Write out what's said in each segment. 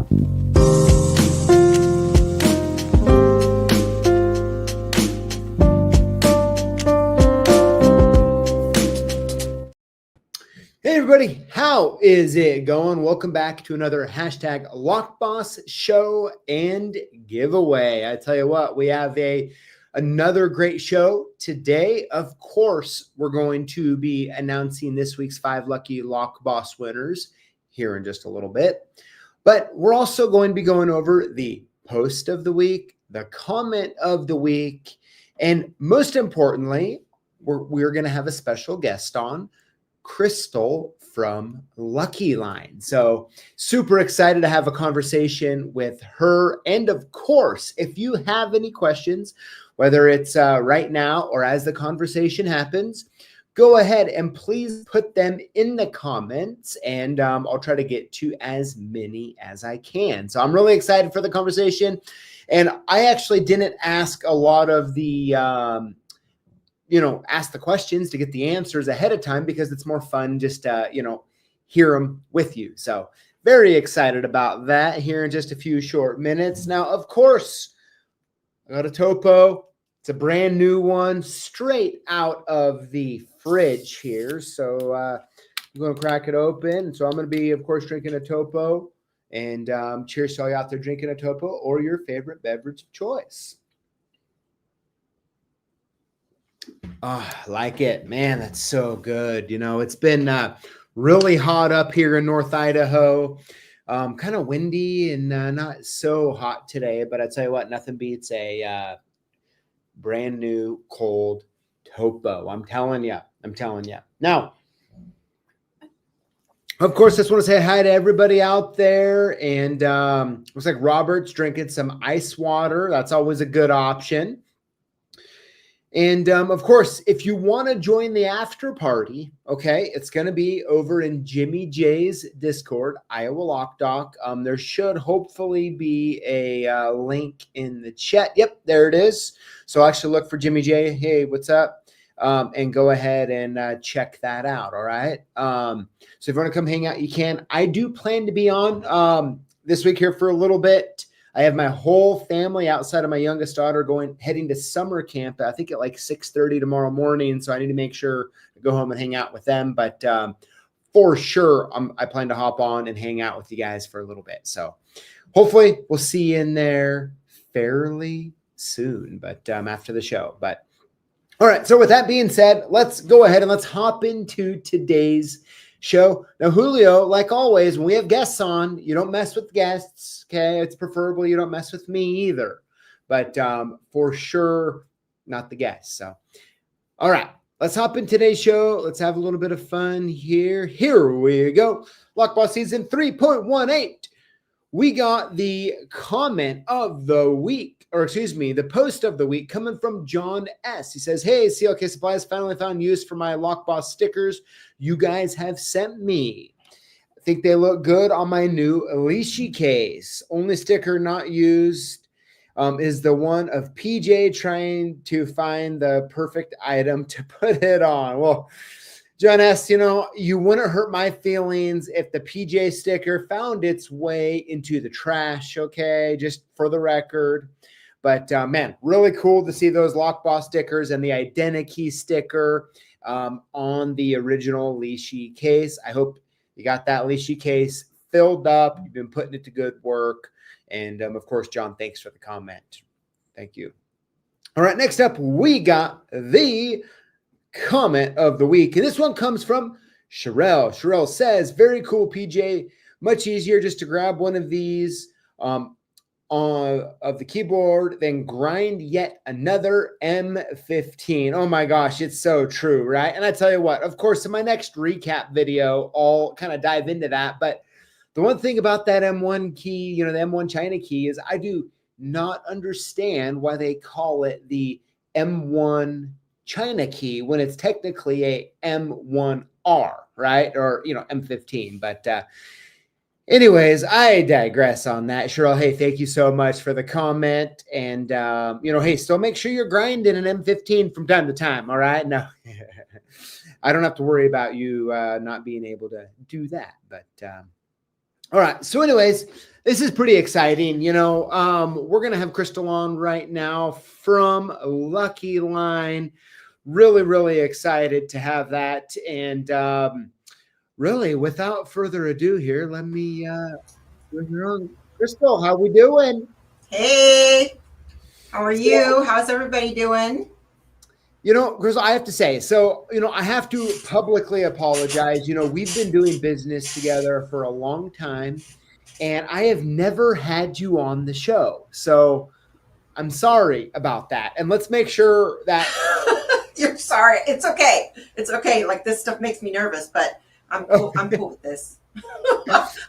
Hey everybody, how is it going? Welcome back to another hashtag LockBoss show and giveaway. I tell you what, we have another great show today. Of course, we're going to be announcing this week's 5 lucky LockBoss winners here in just a little bit. But we're also going to be going over the post of the week, the comment of the week, and most importantly, we're going to have a special guest on, Crystal from Lucky Line. So super excited to have a conversation with her. And of course, if you have any questions, whether it's right now or as the conversation happens, go ahead and please put them in the comments, and I'll try to get to as many as I can. So I'm really excited for the conversation. And I actually didn't ask a lot of the ask the questions to get the answers ahead of time because it's more fun just to, hear them with you. So very excited about that here in just a few short minutes. Now, of course, I got a topo. It's a brand new one straight out of the fridge here. So I'm going to crack it open. So I'm going to be, of course, drinking a topo, and cheers to all you out there drinking a topo or your favorite beverage of choice. Oh, I like it, man. That's so good. It's been really hot up here in North Idaho, kind of windy and not so hot today, but I tell you what, nothing beats a brand new cold topo. I'm telling you. Now, of course, I just want to say hi to everybody out there. And looks like Robert's drinking some ice water. That's always a good option. And of course, if you want to join the after party, okay, it's going to be over in Jimmy J's Discord, Iowa Lock Doc. There should hopefully be a link in the chat. Yep, there it is. So actually look for Jimmy J. Hey, what's up? And go ahead and check that out. All right. So if you want to come hang out, you can. I do plan to be on this week here for a little bit. I have my whole family outside of my youngest daughter heading to summer camp, I think at like 6:30 tomorrow morning. So I need to make sure to go home and hang out with them. But for sure, I plan to hop on and hang out with you guys for a little bit. So hopefully we'll see you in there fairly soon, but after the show. But all right. So with that being said, let's go ahead and let's hop into today's show. Now, Julio, like always, when we have guests on, you don't mess with guests, okay? It's preferable you don't mess with me either, but for sure, not the guests. So, all right, let's hop in today's show. Let's have a little bit of fun here. Here we go. LockBoss season 3.18. We got the comment of the week, or excuse me, the post of the week coming from John S. He says, hey, CLK Supplies finally found use for my LockBoss stickers you guys have sent me. I think they look good on my new leashy case. Only sticker not used is the one of PJ trying to find the perfect item to put it on. Well, John S., you wouldn't hurt my feelings if the PJ sticker found its way into the trash, okay? Just for the record. But, man, really cool to see those LockBoss stickers and the Identikey sticker on the original leashy case. I hope you got that leashy case filled up. You've been putting it to good work. And, of course, John, thanks for the comment. Thank you. All right, next up, we got the comment of the week. And this one comes from Sherelle. Sherelle says, very cool, PJ. Much easier just to grab one of these of the keyboard, then grind yet another M15. Oh my gosh, it's so true, right? And I tell you what, of course, in my next recap video, I'll kind of dive into that. But the one thing about that M1 key, the M1 China key, is I do not understand why they call it the M1 China key when it's technically a M1R, right? Or, M15. But anyways, I digress on that. Cheryl, hey, thank you so much for the comment. And, hey, still make sure you're grinding an M15 from time to time, all right? No, I don't have to worry about you not being able to do that. But, all right. So anyways, This is pretty exciting. We're going to have Crystal on right now from Lucky Line. Really, really excited to have that. And really, without further ado here, let me bring her on. Crystal, how we doing? Hey, how are So, you? How's everybody doing? Crystal, I have to say, I have to publicly apologize. We've been doing business together for a long time, and I have never had you on the show. So I'm sorry about that. And let's make sure that. You're sorry. It's okay. It's okay. Like this stuff makes me nervous, but I'm cool. I'm cool with this.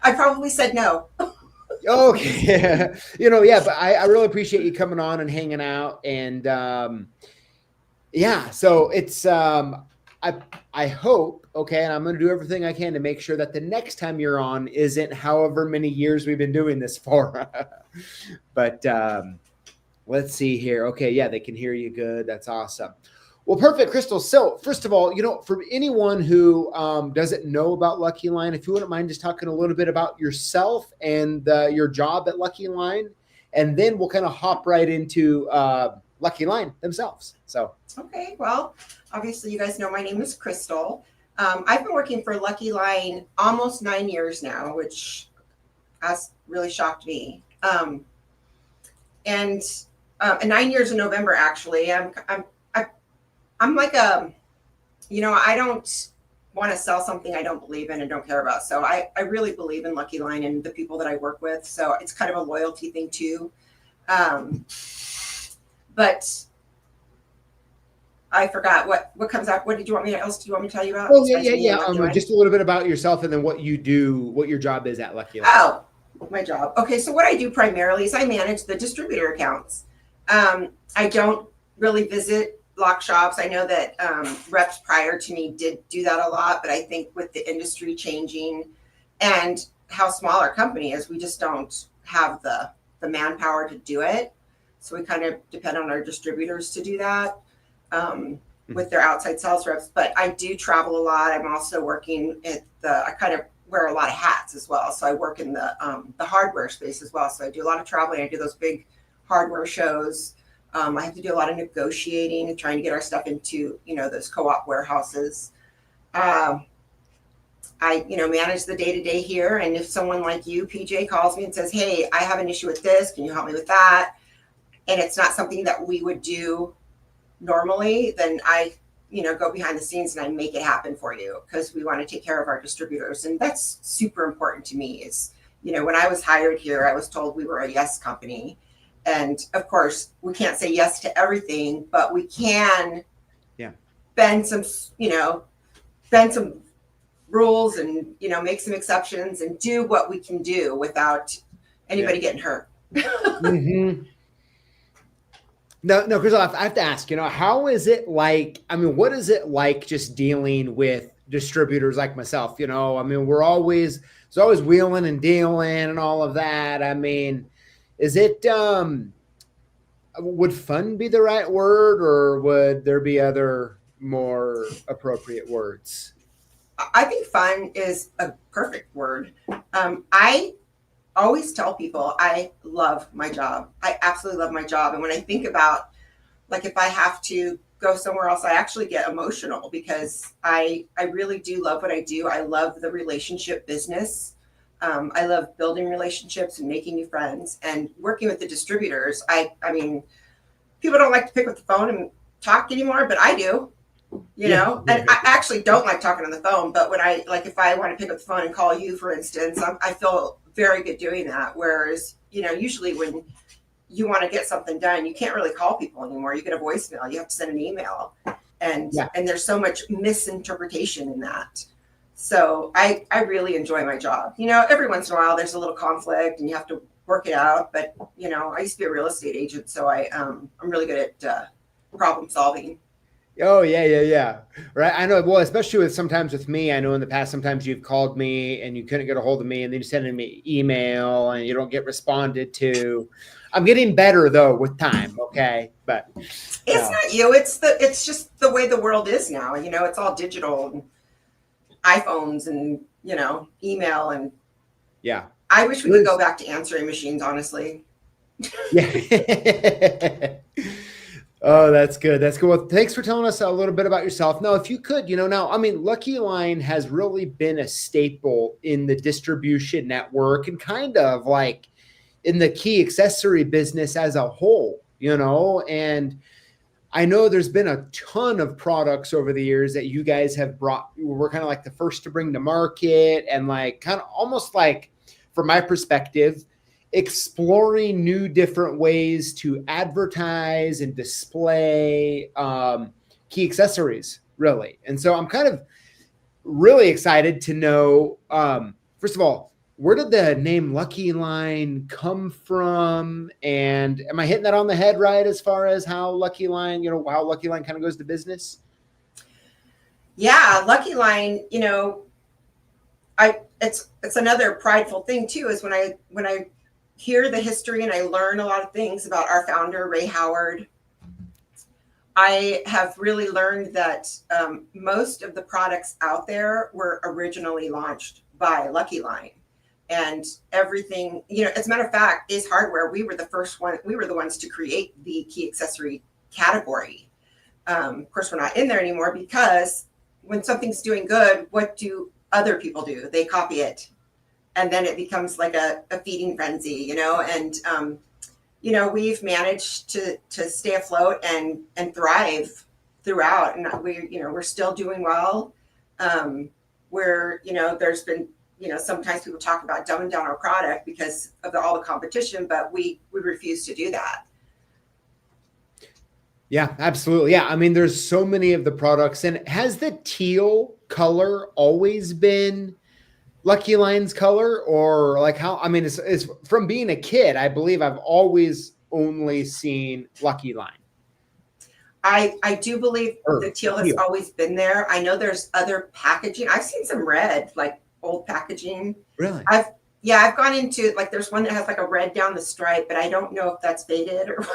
I probably said no. Okay. Yeah, but I really appreciate you coming on and hanging out. And yeah, so it's I hope, okay, and I'm gonna do everything I can to make sure that the next time you're on isn't however many years we've been doing this for. But let's see here. Okay, yeah, they can hear you good. That's awesome. Well, perfect, Crystal. So, first of all, for anyone who doesn't know about Lucky Line, if you wouldn't mind just talking a little bit about yourself and your job at Lucky Line, and then we'll kind of hop right into Lucky Line themselves. So, Okay. Well, obviously, you guys know my name is Crystal. I've been working for Lucky Line almost 9 years now, which has really shocked me. And 9 years in November, actually. I'm like I don't want to sell something I don't believe in and don't care about. So I really believe in Lucky Line and the people that I work with. So it's kind of a loyalty thing too. But I forgot what comes up. What did you want me to else? Do you want me to tell you about? oh yeah. Just a little bit about yourself and then what you do, what your job is at Lucky Line. Oh, my job. Okay, so what I do primarily is I manage the distributor accounts. I don't really visit lock shops. I know that reps prior to me did do that a lot, but I think with the industry changing and how small our company is, we just don't have the manpower to do it. So we kind of depend on our distributors to do that with their outside sales reps. But I do travel a lot. I'm also working at I kind of wear a lot of hats as well. So I work in the hardware space as well. So I do a lot of traveling. I do those big hardware shows. I have to do a lot of negotiating and trying to get our stuff into, those co-op warehouses. I manage the day-to-day here. And if someone like you, PJ, calls me and says, hey, I have an issue with this, can you help me with that? And it's not something that we would do normally, then I, go behind the scenes and I make it happen for you because we want to take care of our distributors. And that's super important to me is, when I was hired here, I was told we were a yes company. And of course, we can't say yes to everything, but we can bend some rules and, make some exceptions and do what we can do without anybody getting hurt. Mm-hmm. No, Chris, I have to ask, how is it like? I mean, what is it like just dealing with distributors like myself? I mean, it's always wheeling and dealing and all of that. I mean, is it, would fun be the right word or would there be other more appropriate words? I think fun is a perfect word. I always tell people I love my job. I absolutely love my job. And when I think about, like, if I have to go somewhere else, I actually get emotional because I really do love what I do. I love the relationship business. I love building relationships and making new friends and working with the distributors. I mean, people don't like to pick up the phone and talk anymore, but I do. And I actually don't like talking on the phone, but when if I want to pick up the phone and call you, for instance, I feel very good doing that. Whereas, usually when you want to get something done, you can't really call people anymore. You get a voicemail, you have to send an email. And there's so much misinterpretation in that. So I really enjoy my job. Every once in a while there's a little conflict and you have to work it out. But, I used to be a real estate agent, so I'm really good at problem solving. Oh yeah. Right. I know. Well, especially sometimes with me, I know in the past, sometimes you've called me and you couldn't get a hold of me and then you send me email and you don't get responded to. I'm getting better though with time. Okay. But it's not you. It's just the way the world is now. It's all digital and iPhones and, email and yeah. I wish we could go back to answering machines, honestly. Yeah. Oh, that's good. That's good. Well, thanks for telling us a little bit about yourself. Now, if you could, now, I mean, Lucky Line has really been a staple in the distribution network and kind of like in the key accessory business as a whole, and I know there's been a ton of products over the years that you guys have brought. We're kind of like the first to bring to market, and like kind of almost like, from my perspective, exploring new different ways to advertise and display key accessories, really. And so I'm kind of really excited to know, first of all, where did the name Lucky Line come from? And am I hitting that on the head right as far as how Lucky Line, how Lucky Line kind of goes to business? Yeah, Lucky Line, it's another prideful thing too, is when I hear the history and I learn a lot of things about our founder, Ray Howard. I have really learned that most of the products out there were originally launched by Lucky Line. And everything, as a matter of fact, Ace Hardware, we were the ones to create the key accessory category. Of course, we're not in there anymore, because when something's doing good, what do other people do? They copy it. And then it becomes like a feeding frenzy, and we've managed to stay afloat and thrive throughout. And we're still doing well. There's been, sometimes people talk about dumbing down our product because of all the competition, but we refuse to do that. Yeah, absolutely. Yeah. I mean, there's so many of the products. And has the teal color always been Lucky Line's color, or like how? I mean, it's from being a kid, I believe I've always only seen Lucky Line. I do believe the teal has always been there. I know there's other packaging. I've seen some red, like old packaging. Really? I've gone into, like, there's one that has like a red down the stripe, but I don't know if that's faded or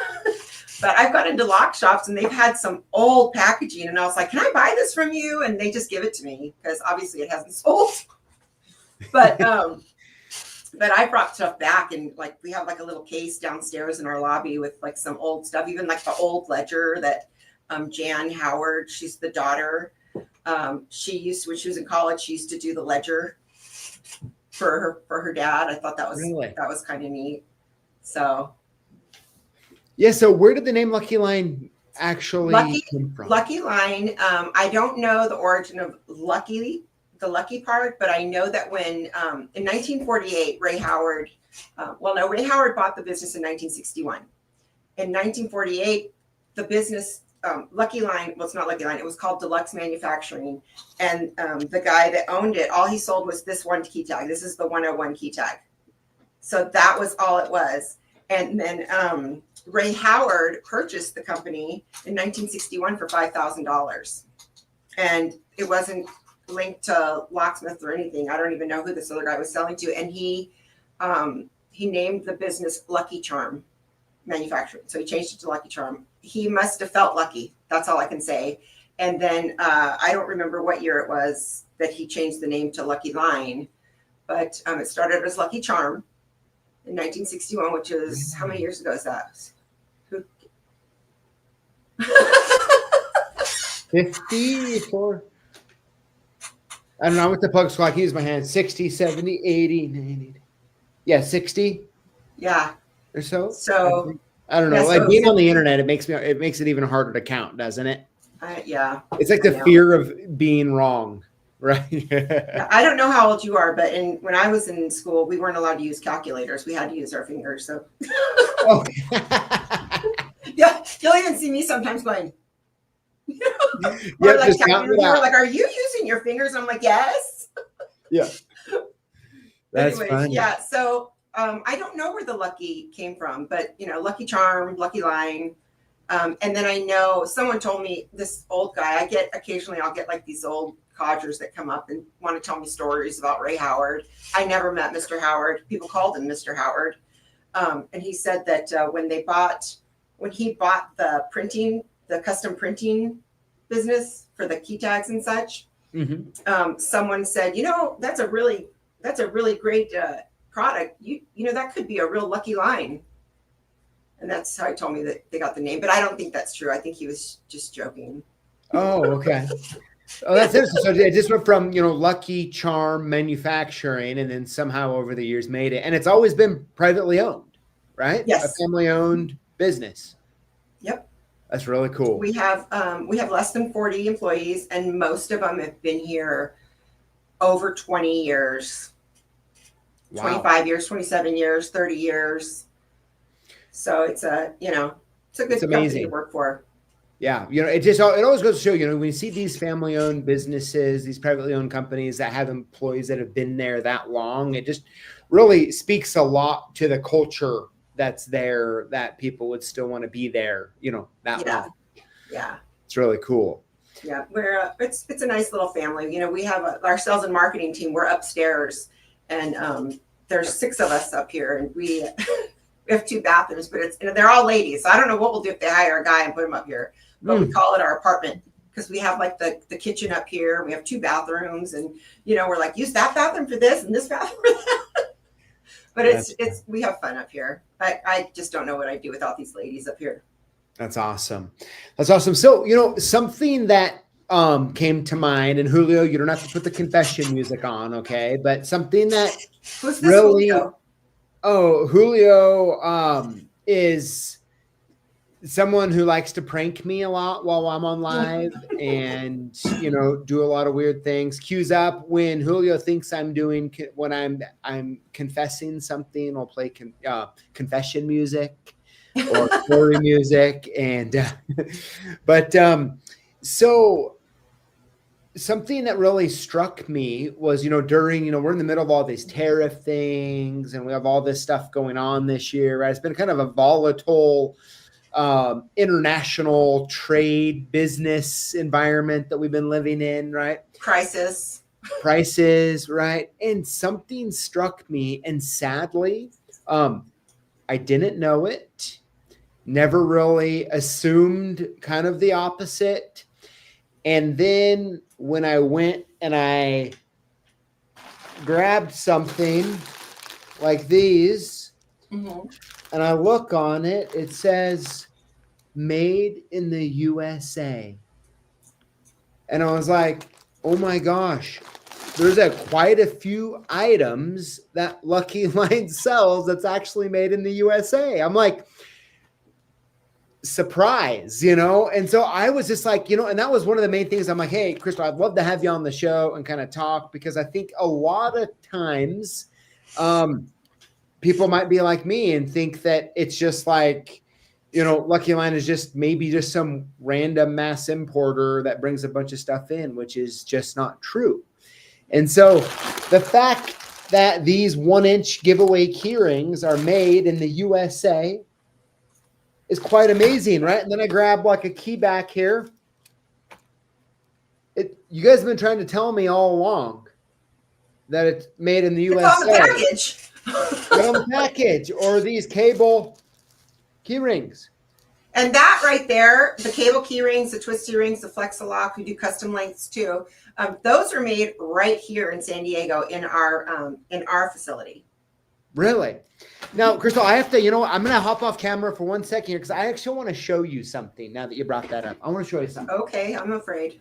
but I've gone into lock shops and they've had some old packaging, and I was like, can I buy this from you? And they just give it to me because obviously it hasn't sold. But I brought stuff back, and like we have like a little case downstairs in our lobby with like some old stuff, even like the old ledger that Jan Howard, she's the daughter. She used to, when she was in college, she used to do the ledger for her dad. I thought that was kind of neat. So yeah. So where did the name Lucky Line actually come from? Lucky Line. I don't know the origin of the lucky part, but I know that when in 1948, Ray Howard bought the business in 1961. In 1948, the business Lucky Line, well, it's not Lucky Line, it was called Deluxe Manufacturing. And the guy that owned it, all he sold was this one key tag. This is the 101 key tag. So that was all it was. And then Ray Howard purchased the company in 1961 for $5,000. And it wasn't linked to locksmith or anything. I don't even know who this other guy was selling to. And he named the business Lucky Charm Manufacturing. So he changed it to Lucky Charm. He must have felt lucky. That's all I can say. And then I don't remember what year it was that he changed the name to Lucky Line, but it started as Lucky Charm in 1961, which is, how many years ago is that? 54. I don't know what the plug so I can use my hand. 60, 70, 80, 90. Yeah, 60. Yeah. Or so. So I don't know. Like being on the internet, it makes it even harder to count, doesn't it? Yeah. It's like the fear of being wrong, right? I don't know how old you are, but when I was in school, we weren't allowed to use calculators. We had to use our fingers. So yeah, you'll even see me sometimes going, or like like, are you using your fingers? And I'm like, yes. Yeah. That's funny. Yeah. So I don't know where the Lucky came from, but Lucky Charm, Lucky Line. And then I know someone told me, this old guy, occasionally I'll get like these old codgers that come up and want to tell me stories about Ray Howard. I never met Mr. Howard. People called him Mr. Howard. And he said that when he bought the custom printing business for the key tags and such, someone said, that's a really great product, you know, that could be a real lucky line. And that's how he told me that they got the name. But I don't think that's true. I think he was just joking. Oh, okay. Oh, that's interesting. So it just went from, Lucky Charm Manufacturing, and then somehow over the years made it. And it's always been privately owned, right? Yes. A family owned business. Yep. That's really cool. We have less than 40 employees, and most of them have been here over 20 years, wow. 25 years, 27 years, 30 years. So it's a good company to work for. Yeah. It always goes to show, when you see these family owned businesses, these privately owned companies that have employees that have been there that long, it just really speaks a lot to the culture that's there, that people would still want to be there, that long. Yeah. It's really cool. Yeah. It's a nice little family. We have our sales and marketing team. We're upstairs, and there's 6 of us up here, and we have 2 bathrooms, but they're all ladies. So I don't know what we'll do if they hire a guy and put him up here, but we call it our apartment, because we have like the kitchen up here. We have 2 bathrooms, and we're like, use that bathroom for this and this bathroom for that. But we have fun up here. I just don't know what I'd do without these ladies up here. That's awesome. So, something that came to mind, and Julio, you don't have to put the confession music on, okay? But something that Who's this really Julio? Oh, Julio is someone who likes to prank me a lot while I'm on live and, do a lot of weird things. Cues up when Julio thinks when I'm confessing something, I'll play confession music or story music. And, so something that really struck me was, during, we're in the middle of all these tariff things, and we have all this stuff going on this year, right? It's been kind of a volatile international trade business environment that we've been living in, right? Crisis, right? And something struck me, and sadly, I didn't know it, never really assumed kind of the opposite. And then when I went and I grabbed something like these, and I look on it, it says made in the USA. And I was like, oh my gosh, there's quite a few items that Lucky Line sells that's actually made in the USA. I'm like, surprise, and so I was just like, and that was one of the main things. I'm like, hey, Crystal, I'd love to have you on the show and kind of talk, because I think a lot of times people might be like me and think that it's just like, Lucky Line is just maybe just some random mass importer that brings a bunch of stuff in, which is just not true. And so the fact that these 1-inch giveaway key rings are made in the USA is quite amazing, right? And then I grab like a key back here. You guys have been trying to tell me all along that it's made in the USA. It's on the package. Right on the package, or these cable key rings. And that right there, the cable key rings, the twisty rings, the Flex-A-Lock, we do custom lengths too. Those are made right here in San Diego in our facility. Really? Now, Crystal, I have to, I'm going to hop off camera for 1 second here, because I actually want to show you something now that you brought that up. I want to show you something. Okay, I'm afraid.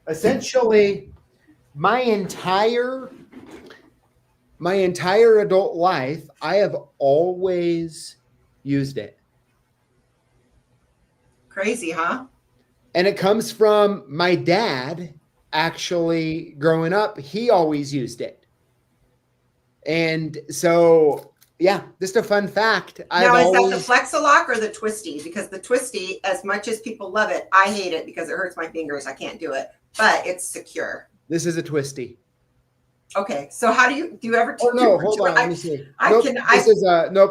Essentially, my entire adult life, I have always used it. Crazy, huh? And it comes from my dad. Actually, growing up, he always used it. And so, yeah, just a fun fact. Now, is that the Flex-A-Lock or the twisty? Because the twisty, as much as people love it, I hate it because it hurts my fingers. I can't do it, but it's secure. This is a twisty. Okay, so how do you ever? Oh no, hold on. Let me see.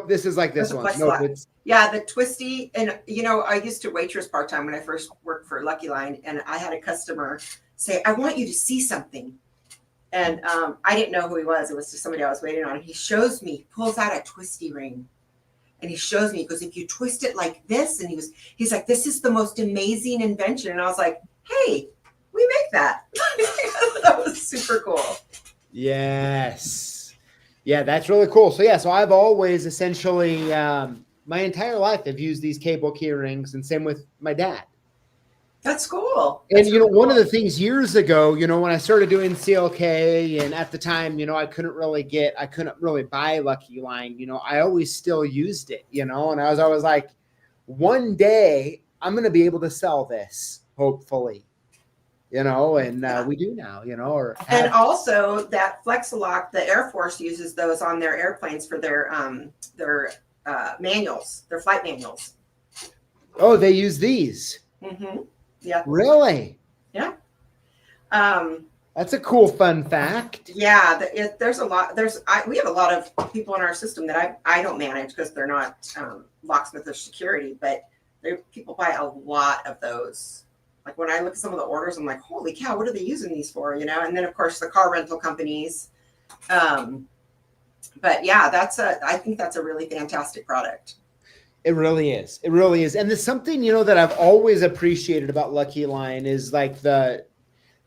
This is like this one. Nope, yeah, the twisty, and I used to waitress part time when I first worked for Lucky Line, and I had a customer say, "I want you to see something," and I didn't know who he was. It was just somebody I was waiting on. And he shows me, pulls out a twisty ring, and he shows me. He goes, "If you twist it like this," and he's like, "This is the most amazing invention," and I was like, "Hey, we make that. That was super cool. Yes. Yeah, that's really cool. So yeah, so I've always essentially my entire life I've used these cable key rings, and same with my dad. That's cool. And, That's one of cool. the things years ago, when I started doing CLK, and at the time, I couldn't really buy Lucky Line, I always still used it, and I was always like, one day I'm going to be able to sell this, hopefully, and we do now, And also that Flexilock, the Air Force uses those on their airplanes for their manuals, their flight manuals. Oh, they use these. Mm-hmm. Yeah. Really? Yeah. That's a cool fun fact. Yeah, there's a lot. We have a lot of people in our system that I don't manage because they're not locksmith or security, but people buy a lot of those. Like when I look at some of the orders, I'm like, holy cow, what are they using these for? And then of course the car rental companies. But yeah, I think that's a really fantastic product. It really is. It really is. And there's something, that I've always appreciated about Lucky Line is like the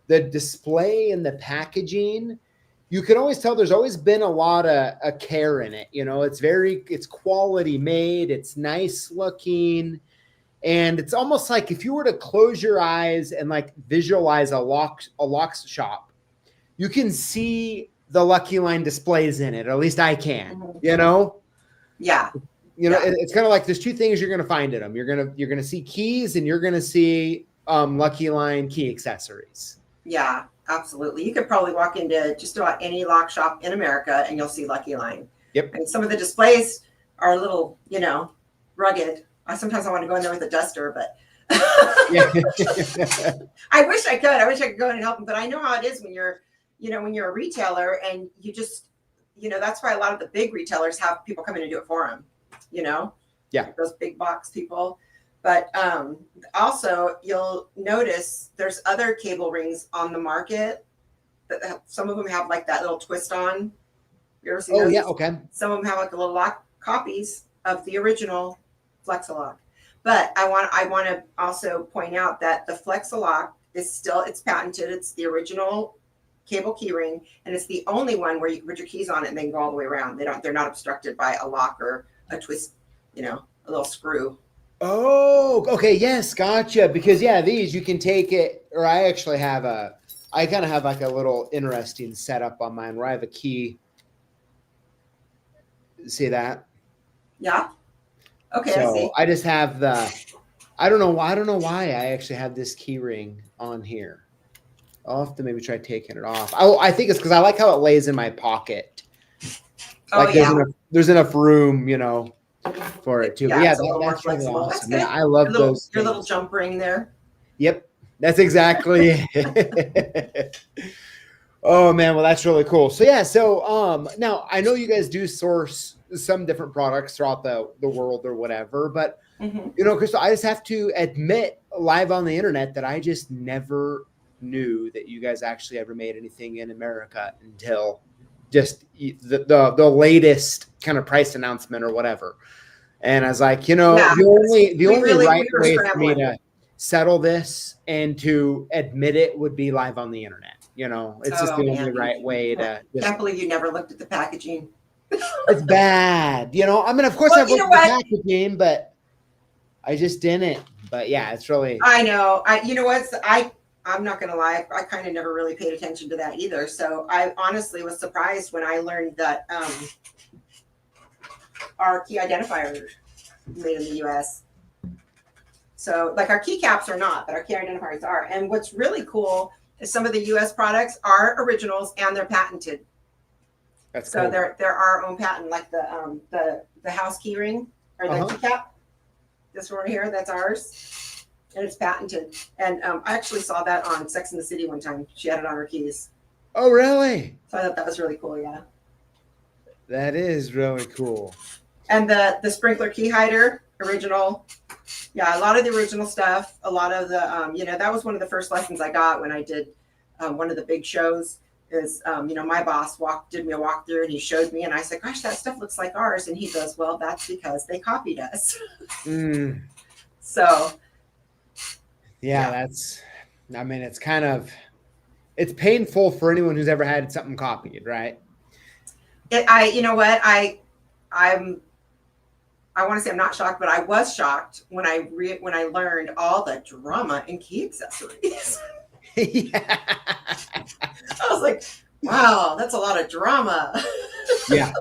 display and the packaging. You can always tell there's always been a lot of care in it. It's quality made. It's nice looking. And it's almost like if you were to close your eyes and like visualize a lock shop, you can see the Lucky Line displays in it. Or at least I can, Yeah. It's kind of like there's two things you're going to find in them. You're going to see keys, and you're going to see Lucky Line key accessories. Yeah, absolutely. You could probably walk into just about any lock shop in America and you'll see Lucky Line. Yep. And some of the displays are a little, rugged. Sometimes I want to go in there with a duster, but I wish I could. I wish I could go in and help them. But I know how it is when you're a retailer and you just, that's why a lot of the big retailers have people come in and do it for them. Yeah, those big box people. But also you'll notice there's other cable rings on the market that some of them have like that little twist on. You ever seen those? Yeah, okay. Some of them have like a little lock copies of the original Flexilock. But I want to also point out that the Flexilock is it's patented. It's the original cable key ring, and it's the only one where you can put your keys on it and they can go all the way around. They're not obstructed by a lock or a twist, a little screw. Oh, okay. Yes. Gotcha. Because these you can take it, or I kind of have like a little interesting setup on mine where I have a key. See that? Yeah. Okay. So I see. I just have I don't know why I actually have this key ring on here. I'll have to maybe try taking it off. I think it's because I like how it lays in my pocket. Like there's enough room, for it too. Yeah, But that's really awesome. That's good. I love those. Your little jump ring there. Yep, that's exactly it. Oh man, well that's really cool. So now I know you guys do source some different products throughout the world or whatever, but Crystal, I just have to admit live on the internet that I just never knew that you guys actually ever made anything in America until just the latest kind of price announcement or whatever. And I was like, the only right way for me to settle this and to admit it would be live on the internet. It's just the only right way to. I can't believe you never looked at the packaging. It's bad. I mean, of course I've looked at the packaging, but I just didn't. But yeah, it's really. I know. I'm not going to lie. I kind of never really paid attention to that either. So I honestly was surprised when I learned that our key identifiers made in the U.S. So like our keycaps are not, but our key identifiers are. And what's really cool is some of the U.S. products are originals and they're patented. That's so cool. they're our own patent, like the house key ring or the keycap. This one right here, that's ours. And it's patented. And I actually saw that on Sex and the City one time. She had it on her keys. Oh, really? So I thought that was really cool, yeah. That is really cool. And the sprinkler key hider, original. Yeah, a lot of the original stuff. A lot of the, that was one of the first lessons I got when I did one of the big shows is, my boss did me a walkthrough and he showed me and I said, gosh, that stuff looks like ours. And he goes, well, that's because they copied us. So. Yeah, that's I mean, it's painful for anyone who's ever had something copied, right? You know what, I want to say I'm not shocked, but I was shocked when I learned all the drama in key accessories. Yeah. I was like, wow, that's a lot of drama. Yeah.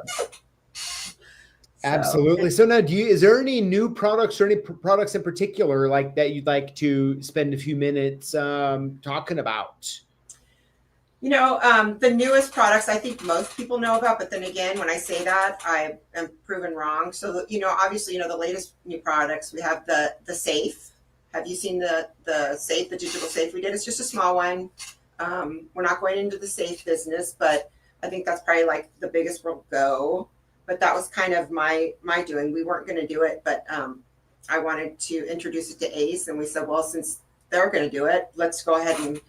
Absolutely. So now, is there any new products or any products in particular like that you'd like to spend a few minutes talking about? You know, the newest products I think most people know about, but then again, when I say that, I am proven wrong. So, you know, obviously, you know, the latest new products, we have the safe. Have you seen the safe, the digital safe we did? It's just a small one. We're not going into the safe business, but I think that's probably like the biggest we'll go. But that was kind of my doing. We weren't going to do it, but I wanted to introduce it to Ace, and we said, well, since they're going to do it, let's go ahead and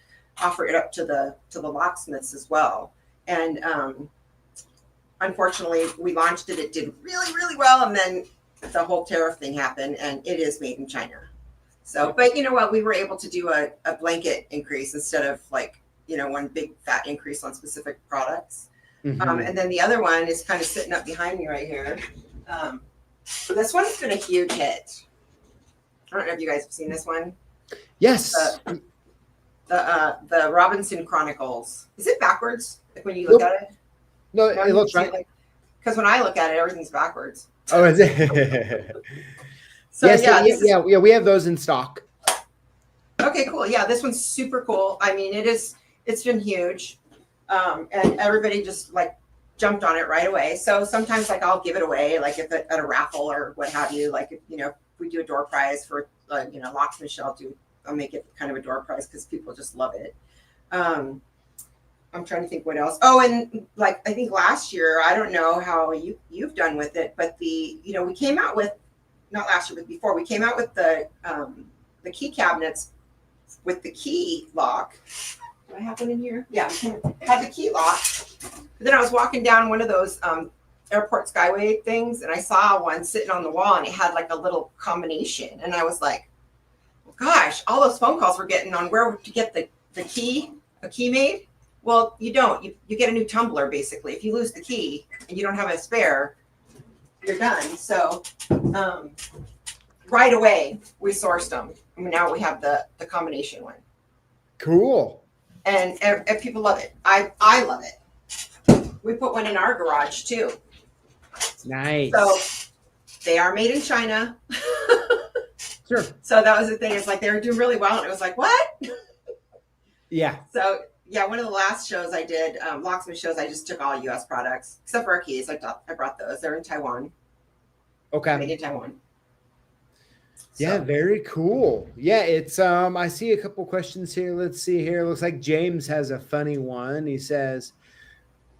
offer it up to the locksmiths as well. And unfortunately, we launched it. It did really, really well, and then the whole tariff thing happened, and it is made in China. So, but you know what? We were able to do a blanket increase instead of like, you know, one big fat increase on specific products. Mm-hmm. And then the other one is kind of sitting up behind me right here. So this one's been a huge hit. I don't know if you guys have seen this one. Yes. The Robinson Chronicles. Is it backwards? Like when you look at it? No, it looks right. Because when I look at it, everything's backwards. Oh, is it? So yes, yeah, we have those in stock. Okay, cool. Yeah, this one's super cool. I mean, it's been huge. And everybody just like jumped on it right away. So sometimes like I'll give it away, like if at a raffle or what have you, like if, you know, if we do a door prize for you know, locksmith, I'll make it kind of a door prize because people just love it. I'm trying to think what else. Oh, and like I think last year, I don't know how you've done with it, but you know, we came out with, not last year, but before, we came out with the key cabinets with the key lock. Do I have one in here? Yeah, had the key lock. But then I was walking down one of those airport skyway things, and I saw one sitting on the wall, and it had like a little combination, and I was like, well, gosh, all those phone calls we're getting on where to get a key made. Well, you don't. You get a new tumbler basically. If you lose the key and you don't have a spare, you're done. So right away we sourced them. I mean, now we have the combination one. Cool. And people love it. I love it. We put one in our garage too. Nice. So they are made in China. Sure. So that was the thing. It's like they were doing really well, and it was like, what? Yeah. So yeah, one of the last shows I did, locksmith shows, I just took all U.S. products except for our keys. I brought those. They're in Taiwan. Okay. Made in Taiwan. Yeah, very cool. Yeah, it's I see a couple questions here. Let's see here. Looks like James has a funny one. He says,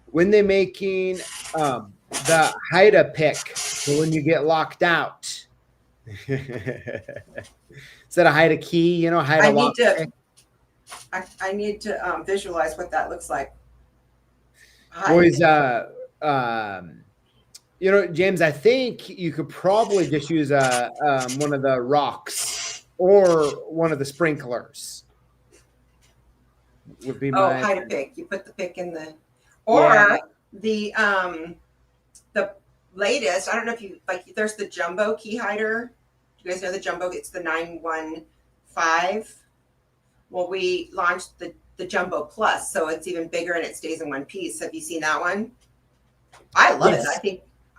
when they making the hide a pick for when you get locked out. Is that a hide a key? You know, hide a lock pick? I need to visualize what that looks like. Boys, you know, James, I think you could probably just use one of the rocks or one of the sprinklers. Would be my hide a pick. You put the pick in the, or the latest. I don't know if you like. There's the jumbo key hider. You guys know the jumbo? It's the 915. Well, we launched the Jumbo Plus, so it's even bigger and it stays in one piece. Have you seen that one? I love it.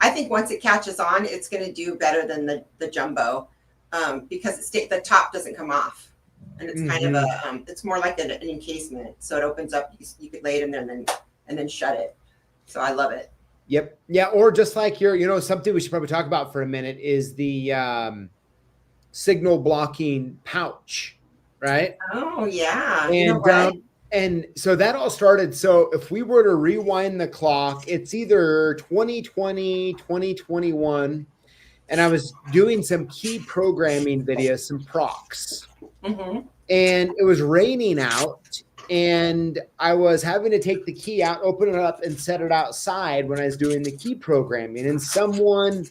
I think once it catches on, it's going to do better than the Jumbo because the top doesn't come off, and it's kind of it's more like an encasement, so it opens up. You could lay it in there and then shut it. So I love it. Yep. Yeah. Or just like you know, something we should probably talk about for a minute is the signal blocking pouch. Right. Oh yeah. And you know what? And so that all started. So if we were to rewind the clock, it's either 2020, 2021, and I was doing some key programming videos, some procs, and it was raining out, and I was having to take the key out, open it up, and set it outside when I was doing the key programming. And someone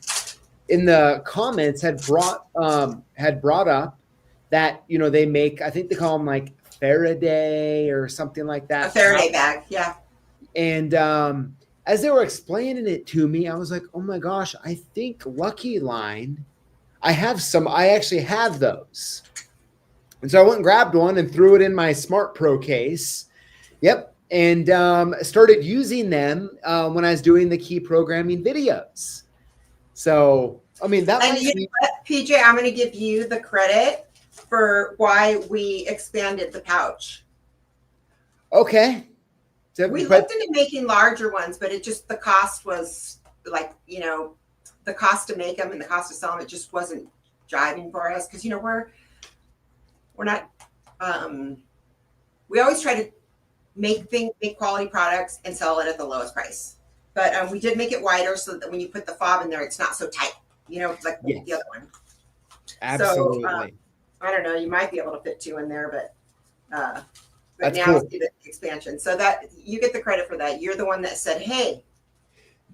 in the comments had brought up that, you know, they make, I think they call them like Faraday or something like that. A Faraday bag, yeah. And as they were explaining it to me, I was like, oh my gosh, I think Lucky Line, I actually have those. And so I went and grabbed one and threw it in my Smart Pro case. Yep. And started using them when I was doing the key programming videos. So, I mean, that And might you be... know what, PJ, I'm going to give you the credit for why we expanded the pouch. Okay. So, We looked into making larger ones, but it just, the cost was like, you know, the cost to make them and the cost to sell them, it just wasn't driving for us. Cause you know, we're not, we always try to make quality products and sell it at the lowest price. But we did make it wider so that when you put the fob in there, it's not so tight, you know, like yes, the other one. Absolutely. So, I don't know, you might be able to fit 2 in there, but that's now cool. See the expansion. So that you get the credit for that. You're the one that said, hey,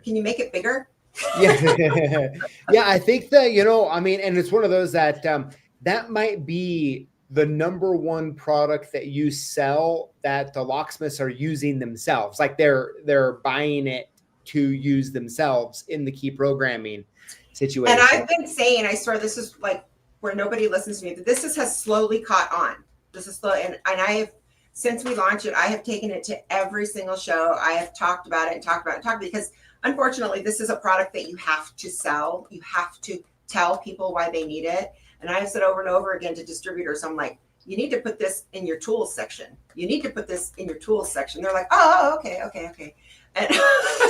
can you make it bigger? Yeah. Yeah, I think that, you know, I mean, and it's one of those that that might be the number one product that you sell that the locksmiths are using themselves. Like they're buying it to use themselves in the key programming situation. And I've been saying, I swear this is like where nobody listens to me, but this has slowly caught on. This is slow. And I have, since we launched it, I have taken it to every single show. I have talked about it and talked about it, because unfortunately, this is a product that you have to sell. You have to tell people why they need it. And I've said over and over again to distributors, I'm like, you need to put this in your tools section. You need to put this in your tools section. They're like, oh, okay. And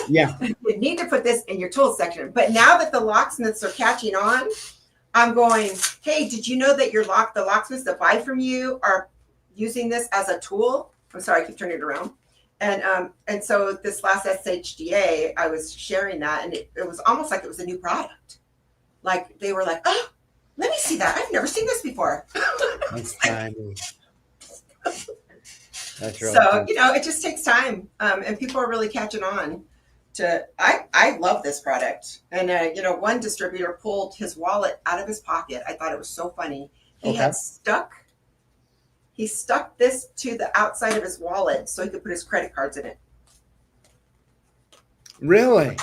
yeah, you need to put this in your tools section. But now that the locksmiths are catching on, I'm going, hey, did you know that the locksmiths that buy from you are using this as a tool? I'm sorry, I keep turning it around. And so this last SHDA, I was sharing that, and it was almost like it was a new product. Like they were like, oh, let me see that. I've never seen this before. That's tiny. That's really so cool. You know, it just takes time, and people are really catching on to. I love this product, and you know, one distributor pulled his wallet out of his pocket. I thought it was so funny. He stuck this to the outside of his wallet so he could put his credit cards in it. Really?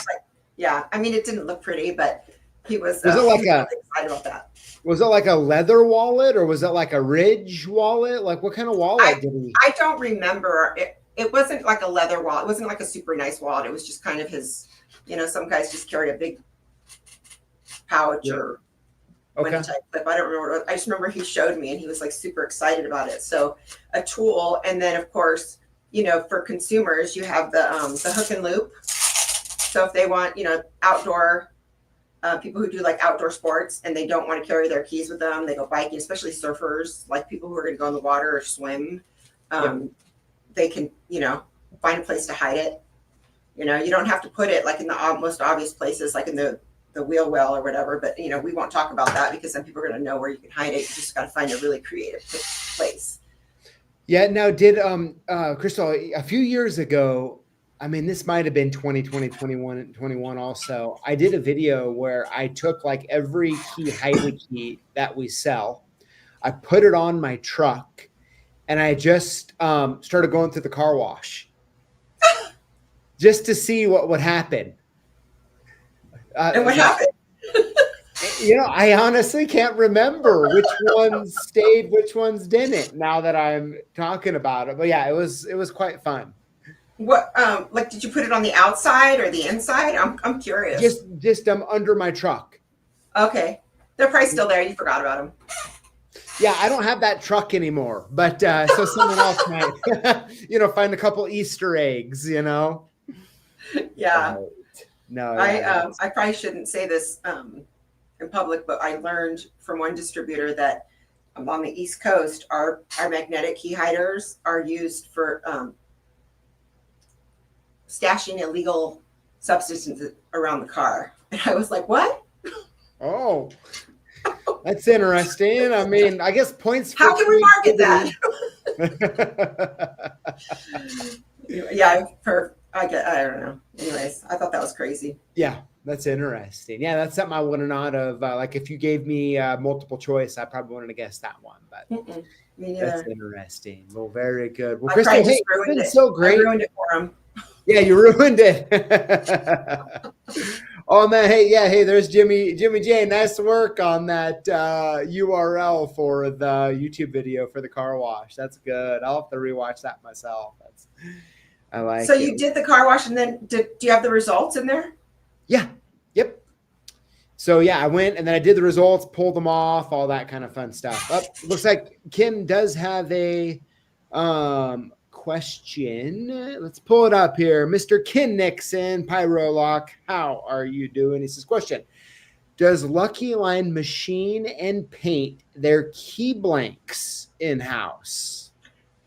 Yeah, I mean, it didn't look pretty, but he was it like really excited about that. Was it like a leather wallet, or was it like a Ridge wallet? Like what kind of wallet did he? I don't remember. It wasn't like a leather wallet. It wasn't like a super nice wallet. It was just kind of his, you know, some guys just carry a big pouch or type clip. I don't remember. I just remember he showed me and he was like super excited about it. So a tool. And then of course, you know, for consumers, you have the hook and loop. So if they want, you know, outdoor people who do like outdoor sports and they don't want to carry their keys with them, they go biking, especially surfers, like people who are going to go in the water or swim. They can, you know, find a place to hide it. You know, you don't have to put it like in the most obvious places, like in the wheel well or whatever. But, you know, we won't talk about that because then people are going to know where you can hide it. You just got to find a really creative place. Yeah. Now, did Crystal, a few years ago, I mean, this might have been 2020, 21 also. I did a video where I took like every key, highway key that we sell. I put it on my truck and I just started going through the car wash just to see what would happen. And what happened? You know, I honestly can't remember which ones stayed, which ones didn't now that I'm talking about it. But yeah, it was quite fun. What like did you put it on the outside or the inside? I'm curious. Just under my truck. Okay. They're probably still there. You forgot about them. Yeah, I don't have that truck anymore, but so someone else might, you know, find a couple Easter eggs, you know. Yeah. No, I probably shouldn't say this in public, but I learned from one distributor that on the East Coast, our magnetic key hiders are used for stashing illegal substances around the car. And I was like, what? Oh, that's interesting. I mean, I guess points. How can we market that? Yeah, I don't know. Anyways, I thought that was crazy. Yeah, that's interesting. Yeah, that's something I wouldn't have like if you gave me multiple choice, I probably wouldn't have guessed that one. But Me That's neither. interesting. Well, very good. Well, I Crystal, probably hey, just it's ruined been it. so I great. ruined it for him. Yeah, you ruined it. Oh man, hey, yeah, hey, there's Jimmy J. Nice work on that URL for the YouTube video for the car wash. That's good. I'll have to rewatch that myself. I like So it. you did the car wash, and then do you have the results in there? Yeah. Yep. So yeah, I went and then I did the results, pulled them off, all that kind of fun stuff. Looks like Kim does have a question. Let's pull it up here. Mr. Ken Nixon, Pyrolock, how are you doing? He says, question. Does Lucky Line machine and paint their key blanks in-house?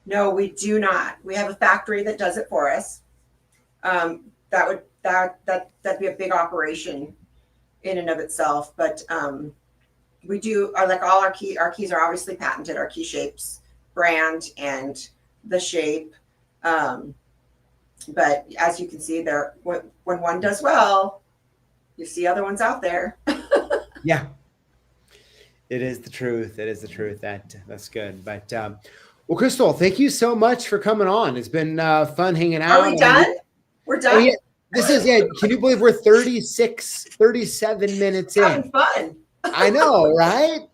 No, we do not. We have a factory that does it for us. That'd be a big operation in and of itself. But we do like all our keys are obviously patented, our key shapes, brand, and the shape. But as you can see there, when one does well, you see other ones out there. Yeah. It is the truth. It is the truth. That's good. But well, Crystal, thank you so much for coming on. It's been fun hanging out. Are we done? We're done. Oh, yeah. This is, yeah. Can you believe we're 37 minutes in? Having fun. I know, right?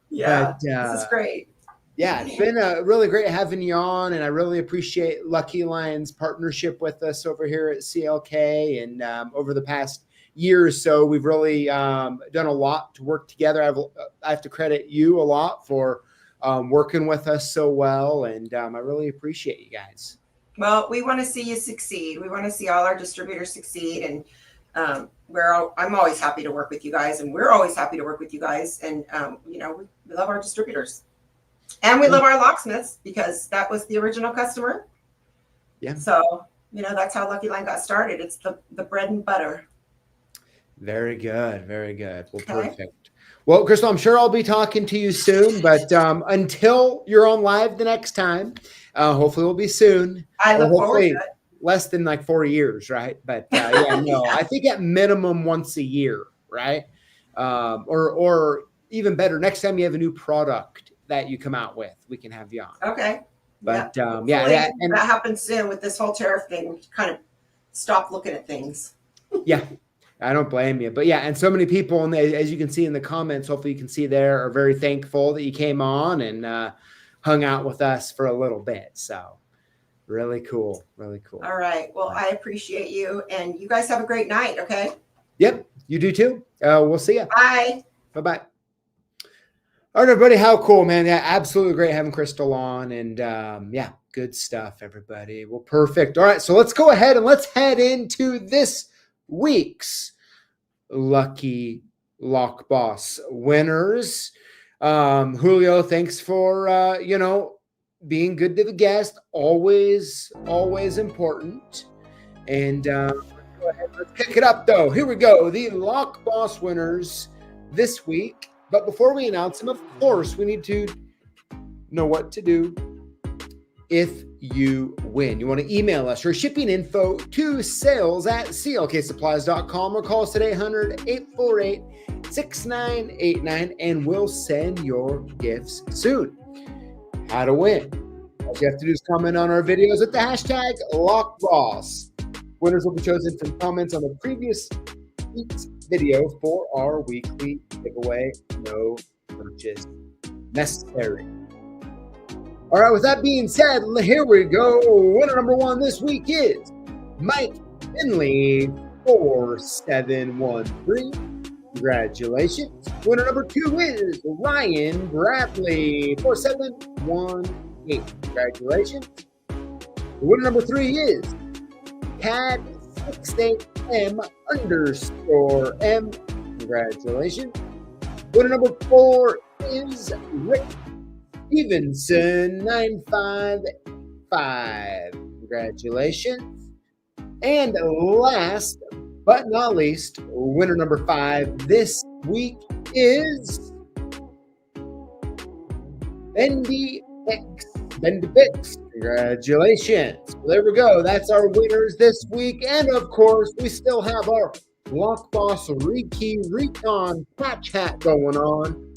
Yeah, but, this is great. Yeah, it's been really great having you on, and I really appreciate Lucky Line's partnership with us over here at CLK. And over the past year or so, we've really done a lot to work together. I have to credit you a lot for working with us so well, and I really appreciate you guys. Well, we want to see you succeed. We want to see all our distributors succeed, and I'm always happy to work with you guys, and we're always happy to work with you guys. And we love our distributors, and we love our locksmiths because that was the original customer. Yeah. So that's how Lucky Line got started. It's the bread and butter. Very good. Very good. Well, Okay. perfect. Well, Crystal, I'm sure I'll be talking to you soon, but until you're on live the next time, hopefully we'll be soon. I look forward to it. Less than like 4 years, right? But yeah, no, I think at minimum once a year, right? Or even better, next time you have a new product that you come out with, we can have you on. Okay. But yeah, and that happens soon with this whole tariff thing. We kind of stopped looking at things. Yeah. I don't blame you. But yeah, and so many people, and as you can see in the comments, hopefully you can see there, are very thankful that you came on and hung out with us for a little bit. So really cool. Really cool. All right. Well, I appreciate you. And you guys have a great night, okay? Yep. You do too. We'll see you. Bye. Bye-bye. All right, everybody. How cool, man. Yeah, absolutely great having Crystal on. And yeah, good stuff, everybody. Well, perfect. All right. So let's go ahead and let's head into this week's Lucky Lock Boss winners. Julio, thanks for being good to the guest. Always important. And go ahead, let's kick it up though. Here we go. The Lock Boss winners this week. But before we announce them, of course, we need to know what to do if you win. You want to email us your shipping info to sales@CLKsupplies.com or call us at 800-848-6989 and we'll send your gifts soon. How to win. All you have to do is comment on our videos with the hashtag LockBoss. Winners will be chosen from comments on the previous week's video for our weekly giveaway. No purchase necessary. All right, with that being said, here we go. Winner number one this week is Mike Finley, 4713. Congratulations. Winner number two is Ryan Bradley, 4718. Congratulations. Winner number three is CAD68M_M. Congratulations. Winner number four is Rick Stevenson, 955. Congratulations. And last but not least, winner number 5 this week is Bendy Bix. Congratulations. Well, there we go. That's our winners this week. And of course, we still have our Lock Boss Rekey Recon patch hat going on.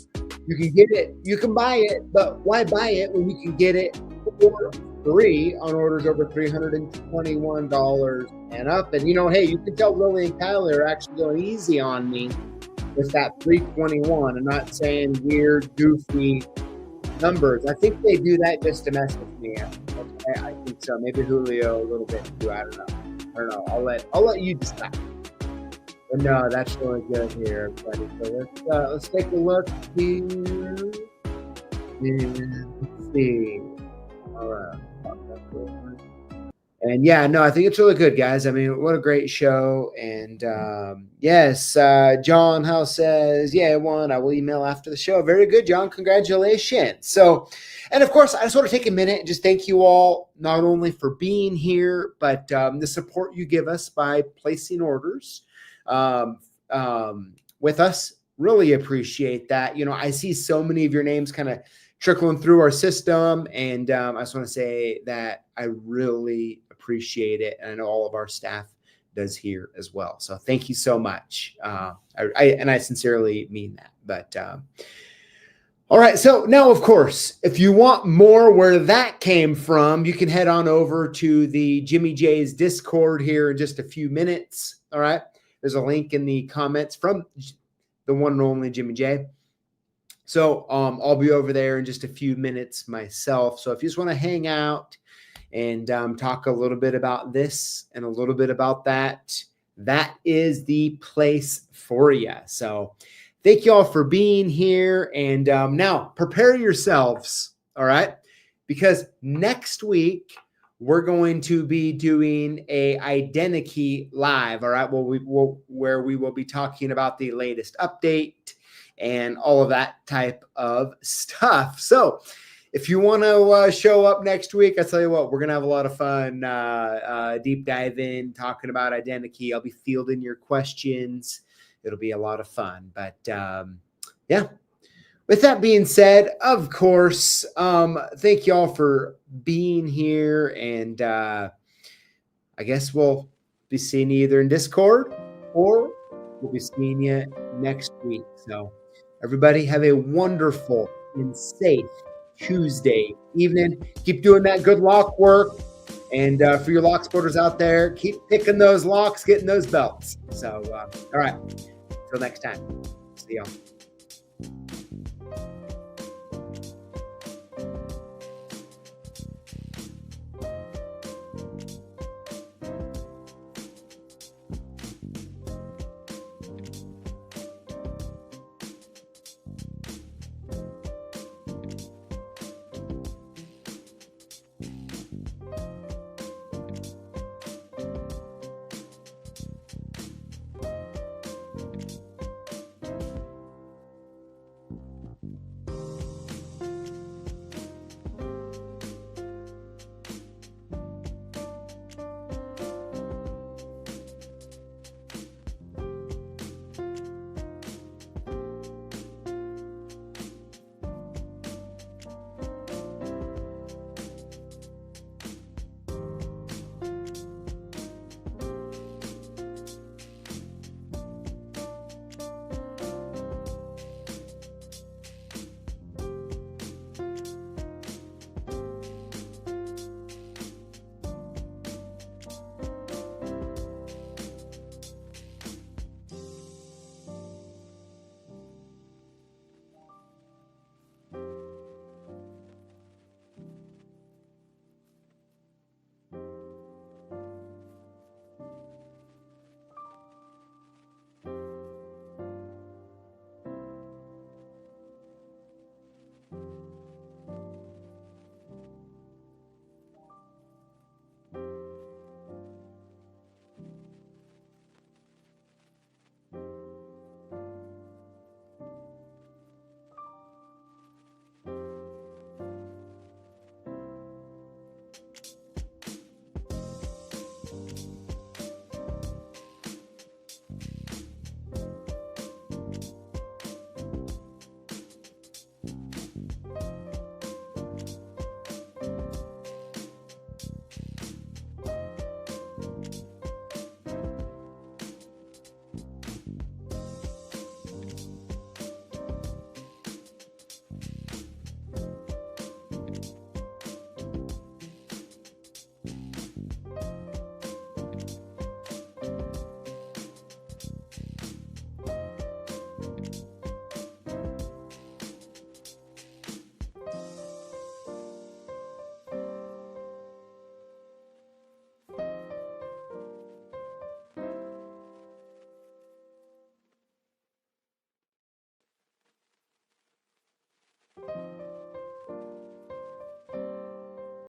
You can get it, you can buy it, but why buy it when you can get it for free on orders over $321 and up? And hey, you can tell Lily and Kylie are actually going easy on me with that 321 and not saying weird, goofy numbers. I think they do that just to mess with me. Okay, I think so. Maybe Julio a little bit too. I don't know. I'll let you decide. But no, that's really good here, buddy. So let's take a look here. Let's see. All right. And yeah, no, I think it's really good, guys. I mean, what a great show. And yes, John House says, yeah, I won. I will email after the show. Very good, John. Congratulations. So, and of course, I just want to take a minute and just thank you all, not only for being here, but the support you give us by placing orders with us. Really appreciate that. I see so many of your names kind of trickling through our system. And I just want to say that I really appreciate it. And I know all of our staff does here as well. So thank you so much. I sincerely mean that. But all right. So now, of course, if you want more where that came from, you can head on over to the Jimmy J's Discord here in just a few minutes. All right. There's a link in the comments from the one and only Jimmy J. So I'll be over there in just a few minutes myself. So if you just want to hang out and talk a little bit about this and a little bit about that, that is the place for you. So thank you all for being here. And now prepare yourselves, all right? Because next week, we're going to be doing a Identikey live, all right? Where we will be talking about the latest update and all of that type of stuff. So if you want to show up next week, I tell you what, we're going to have a lot of fun deep dive in, talking about Identikey. I'll be fielding your questions. It'll be a lot of fun. But yeah, with that being said, of course, thank you all for being here. And I guess we'll be seeing you either in Discord or we'll be seeing you next week. So everybody have a wonderful and safe Tuesday evening. Keep doing that good lock work. And for your lock sporters out there, keep picking those locks, getting those belts. So, all right. Until next time. See y'all.